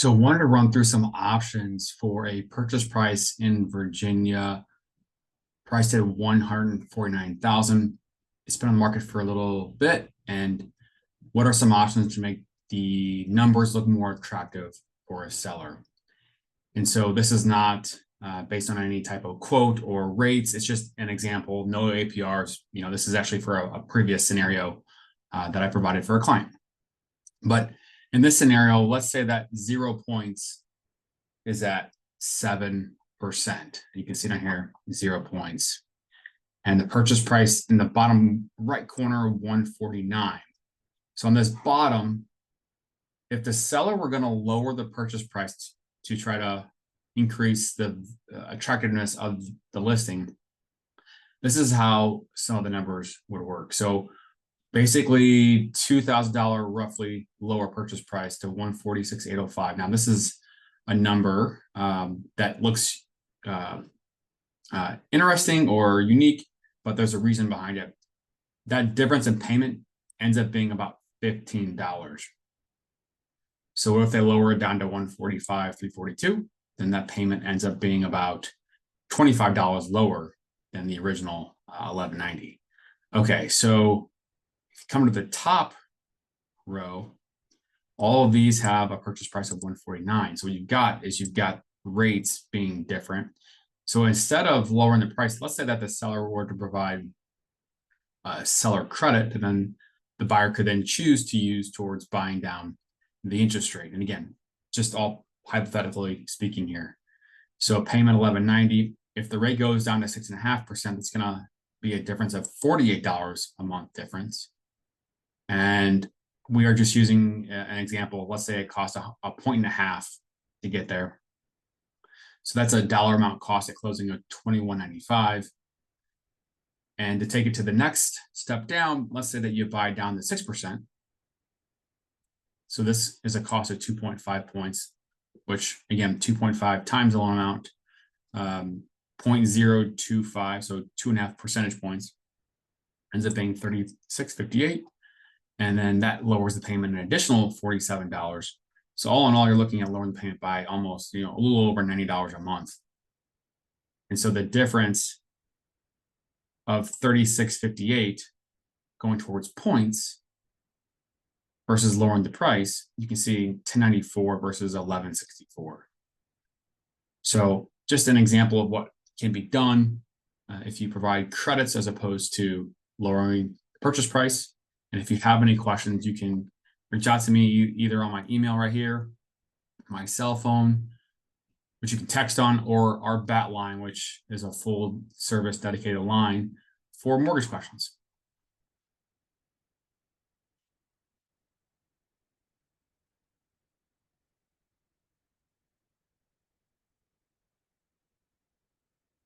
So wanted to run through some options for a purchase price in Virginia, priced at 149,000. It's been on the market for a little bit, and what are some options to make the numbers look more attractive for a seller? And so this is not based on any type of quote or rates. It's just an example, no APRs. This is actually for a previous scenario that I provided for a client. But in this scenario, let's say that 0 points is at 7%. You can see down here, 0 points. And the purchase price in the bottom right corner, 149. So on this bottom, if the seller were going to lower the purchase price to try to increase the attractiveness of the listing, this is how some of the numbers would work. So basically $2,000 roughly lower purchase price to 146,805. Now this is a number that looks interesting or unique, but there's a reason behind it. That difference in payment ends up being about $15. So if they lower it down to 145,342, then that payment ends up being about $25 lower than the original 1190. Okay, so come to the top row, all of these have a purchase price of 149. So what you've got rates being different. So instead of lowering the price, let's say that the seller were to provide a seller credit, and then the buyer could then choose to use towards buying down the interest rate. And again, just all hypothetically speaking here. So payment 1190, if the rate goes down to 6.5%, it's going to be a difference of $48 a month difference. And we are just using an example. Let's say it costs a 1.5 to get there. So that's a dollar amount cost at closing of $21.95. And to take it to the next step down, let's say that you buy down to 6%. So this is a cost of 2.5 points, which again, 2.5 times the loan amount, 0.025, so 2.5 percentage points, ends up being $36.58. And then that lowers the payment an additional $47. So all in all, you're looking at lowering the payment by almost, a little over $90 a month. And so the difference of $36.58 going towards points versus lowering the price, you can see $10.94 versus $11.64. So just an example of what can be done if you provide credits as opposed to lowering the purchase price. And if you have any questions, you can reach out to me either on my email right here, my cell phone, which you can text on, or our BAT line, which is a full service dedicated line for mortgage questions.